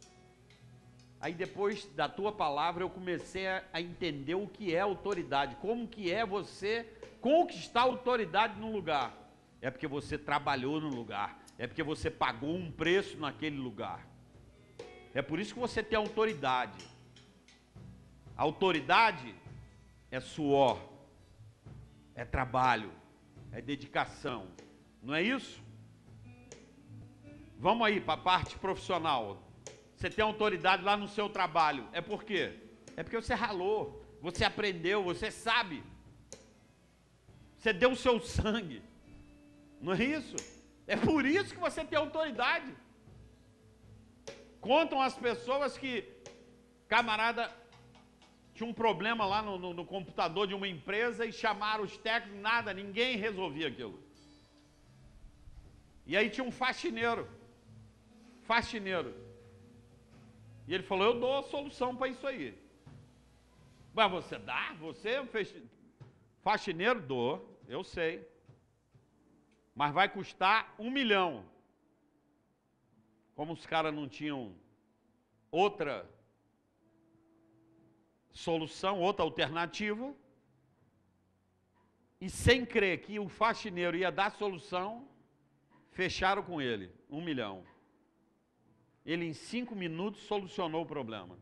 Aí depois da tua palavra eu comecei a entender o que é autoridade, como que é você conquistar autoridade num lugar. é porque você trabalhou no lugar, é porque você pagou um preço naquele lugar. É por isso que você tem autoridade. A autoridade é suor, é trabalho, é dedicação, não é isso? Vamos aí para a parte profissional. Você tem autoridade lá no seu trabalho, é por quê? É porque você ralou, você aprendeu, você sabe. Você deu o seu sangue, não é isso? É por isso que você tem autoridade. Contam as pessoas que, camarada, tinha um problema lá no computador de uma empresa e chamaram os técnicos, nada, ninguém resolvia aquilo. E aí tinha um faxineiro. E ele falou, eu dou a solução para isso aí. Mas você dá? Você fez... Faxineiro? Dou, eu sei. Mas vai custar 1 milhão. Como os caras não tinham outra solução, outra alternativa, e sem crer que o faxineiro ia dar solução, fecharam com ele 1 milhão. Ele em 5 minutos solucionou o problema.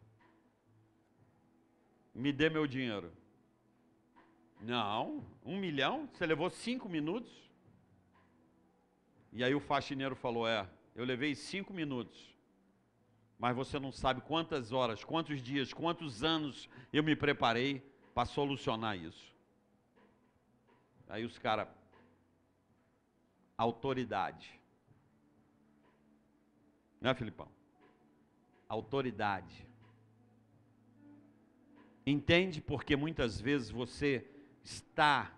Me dê meu dinheiro. Não, 1 milhão? Você levou 5 minutos? E aí o faxineiro falou, eu levei 5 minutos, mas você não sabe quantas horas, quantos dias, quantos anos eu me preparei para solucionar isso. Aí os caras, autoridade. Né, Filipão? Autoridade. Entende? Porque muitas vezes você está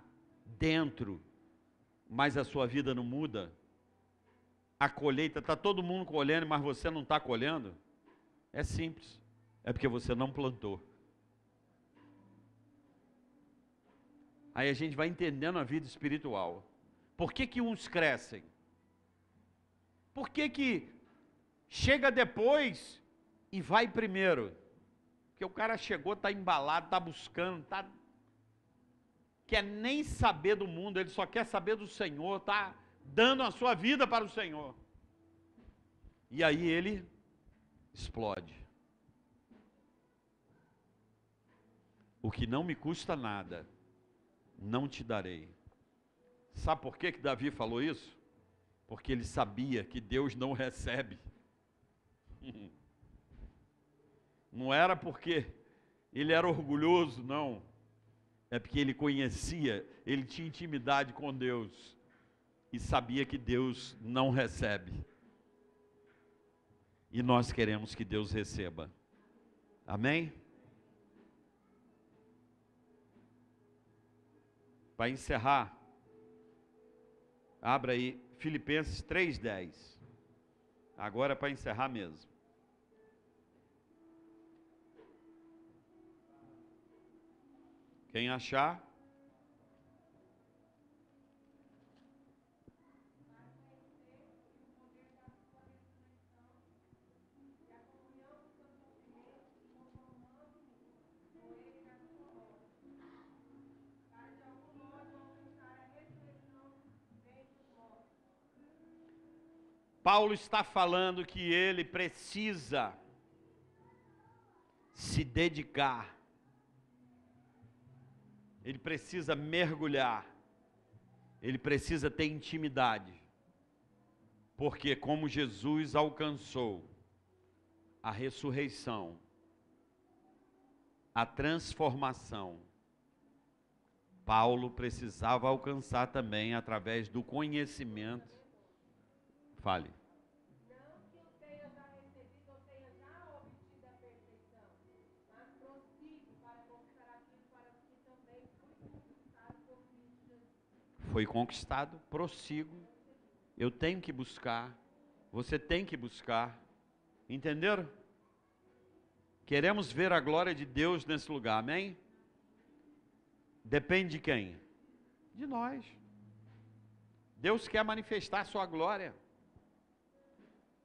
dentro, mas a sua vida não muda. A colheita, está todo mundo colhendo, mas você não está colhendo. É simples. É porque você não plantou. Aí a gente vai entendendo a vida espiritual. Por que que uns crescem? Por que que chega depois e vai primeiro? Porque o cara chegou, está embalado, está buscando, quer nem saber do mundo, ele só quer saber do Senhor, está dando a sua vida para o Senhor. E aí ele explode. O que não me custa nada, não te darei. Sabe por que Davi falou isso? Porque ele sabia que Deus não recebe. Não era porque ele era orgulhoso, não. É porque ele conhecia, ele tinha intimidade com Deus e sabia que Deus não recebe. E nós queremos que Deus receba. Amém? Para encerrar, abra aí Filipenses 3:10. Agora é para encerrar mesmo. Quem achar? Paulo está falando que ele precisa se dedicar, ele precisa mergulhar, ele precisa ter intimidade, porque como Jesus alcançou a ressurreição, a transformação, Paulo precisava alcançar também através do conhecimento. Fale. Não que eu tenha já recebido ou tenha já obtido a perfeição, mas prossigo para conquistar aquilo para o que também fui conquistado por Cristo Jesus. Foi conquistado, prossigo. Eu tenho que buscar, você tem que buscar. Entenderam? Queremos ver a glória de Deus nesse lugar, amém? Depende de quem? De nós. Deus quer manifestar a sua glória,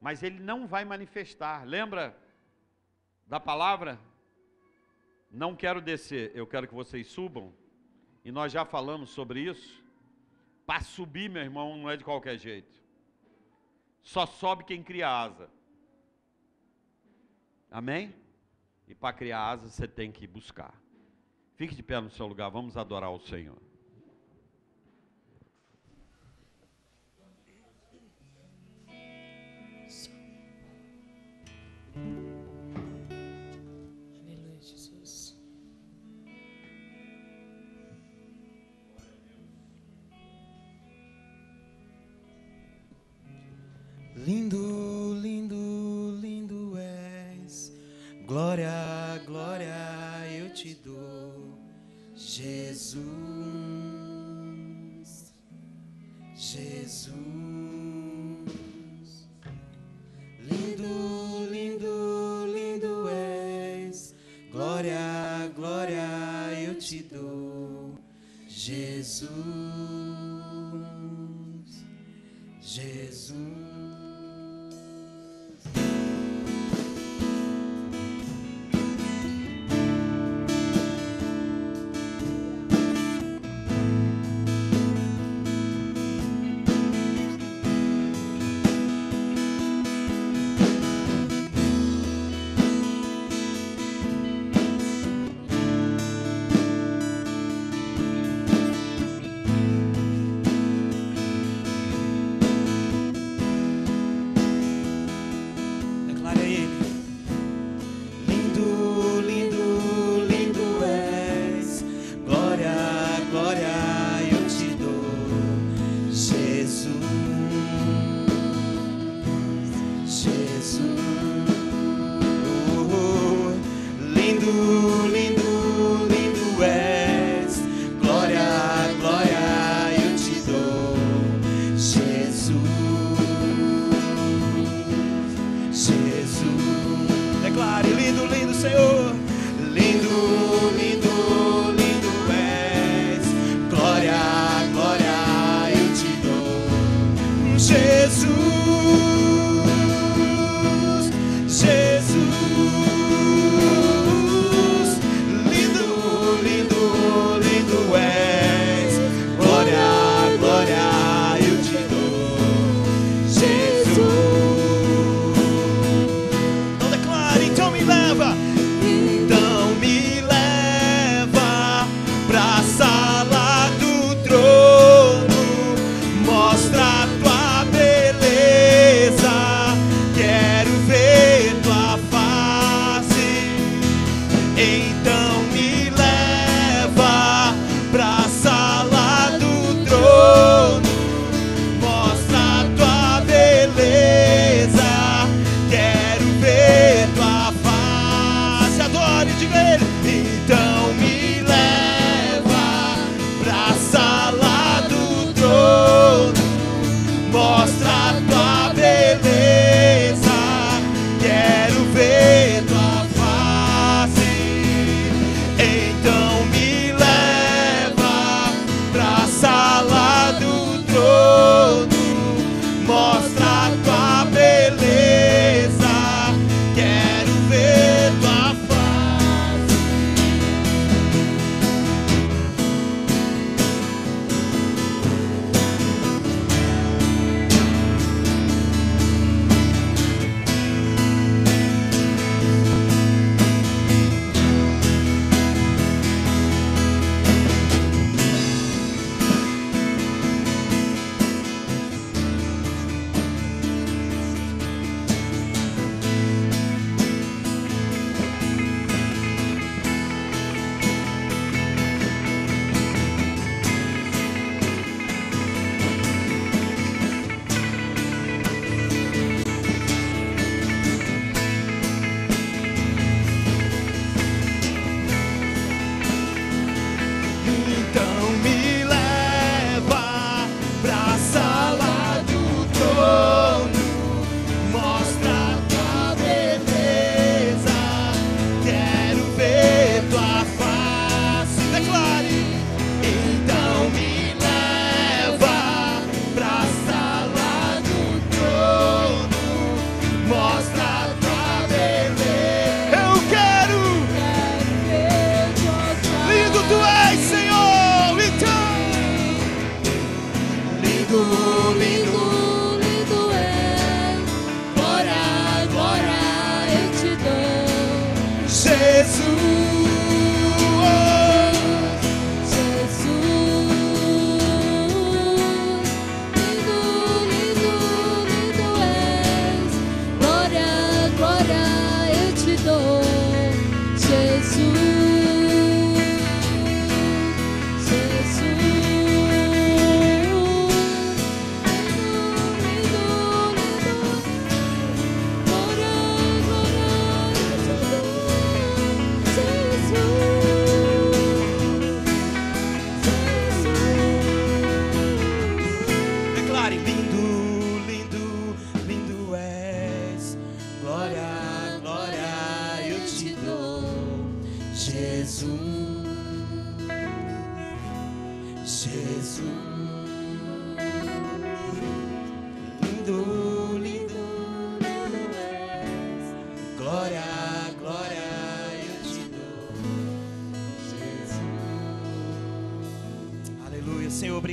mas Ele não vai manifestar. Lembra da palavra? Não quero descer, eu quero que vocês subam. E nós já falamos sobre isso. Para subir, meu irmão, não é de qualquer jeito. Só sobe quem cria asa. Amém? E para criar asa, você tem que buscar. Fique de pé no seu lugar, vamos adorar o Senhor. Aleluia, Jesus. Lindo, lindo, lindo és. Glória, glória eu te dou, Jesus, Jesus. Lindo, lindo, lindo és. Glória, glória eu te dou, Jesus, Jesus. Declare a Ele. Lindo, lindo, lindo és. Glória, glória eu te dou, Jesus, Jesus. Lindo, lindo, lindo és. Glória, glória eu te dou, Jesus, Jesus. Declare, lindo, lindo, Senhor. Lindo, lindo, lindo és. Glória, glória eu te dou, Jesus, Jesus. Lindo, lindo, lindo és. Glória, glória eu te dou, Jesus. Então declare, então me leva.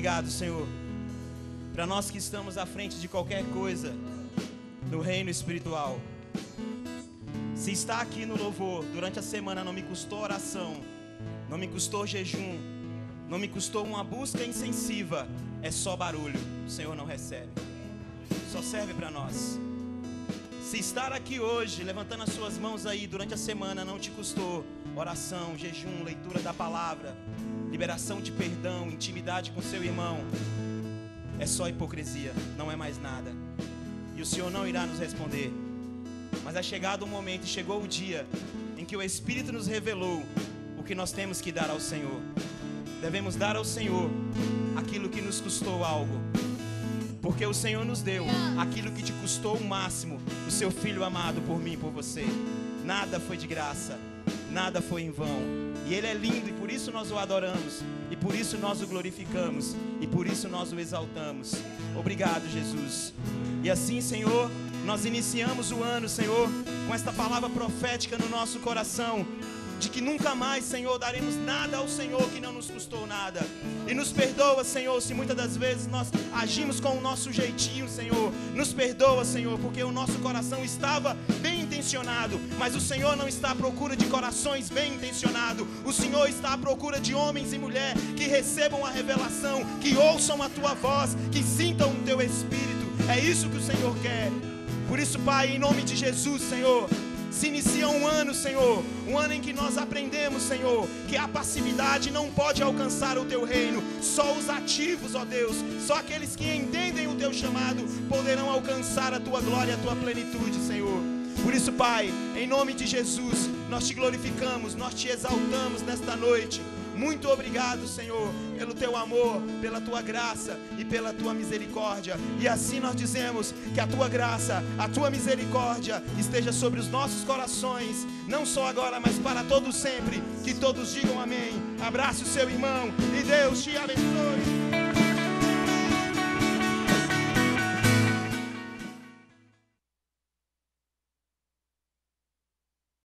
Obrigado, Senhor, para nós que estamos à frente de qualquer coisa no reino espiritual. Se estar aqui no louvor durante a semana não me custou oração, não me custou jejum, não me custou uma busca intensiva, é só barulho. O Senhor não recebe, só serve para nós. Se estar aqui hoje, levantando as suas mãos aí durante a semana não te custou oração, jejum, leitura da palavra, liberação de perdão, intimidade com seu irmão, é só hipocrisia, não é mais nada. E o Senhor não irá nos responder. Mas é chegado o momento e chegou o dia em que o Espírito nos revelou o que nós temos que dar ao Senhor. Devemos dar ao Senhor aquilo que nos custou algo, porque o Senhor nos deu aquilo que te custou o máximo, o seu Filho amado por mim e por você. Nada foi de graça, nada foi em vão. E Ele é lindo e por isso nós o adoramos, e por isso nós o glorificamos, e por isso nós o exaltamos. Obrigado, Jesus. E assim, Senhor, nós iniciamos o ano, Senhor, com esta palavra profética no nosso coração, de que nunca mais, Senhor, daremos nada ao Senhor que não nos custou nada. E nos perdoa, Senhor, se muitas das vezes nós agimos com o nosso jeitinho, Senhor. Nos perdoa, Senhor, porque o nosso coração estava bem intencionado, mas o Senhor não está à procura de corações bem intencionados. O Senhor está à procura de homens e mulheres que recebam a revelação, que ouçam a Tua voz, que sintam o Teu Espírito. É isso que o Senhor quer. Por isso, Pai, em nome de Jesus, Senhor, se inicia um ano, Senhor, um ano em que nós aprendemos, Senhor, que a passividade não pode alcançar o Teu reino. Só os ativos, ó Deus, só aqueles que entendem o Teu chamado poderão alcançar a Tua glória e a Tua plenitude, Senhor. Por isso, Pai, em nome de Jesus, nós Te glorificamos, nós Te exaltamos nesta noite. Muito obrigado, Senhor, pelo Teu amor, pela Tua graça e pela Tua misericórdia. E assim nós dizemos que a Tua graça, a Tua misericórdia esteja sobre os nossos corações, não só agora, mas para todos sempre. Que todos digam amém. Abrace o seu irmão e Deus te abençoe.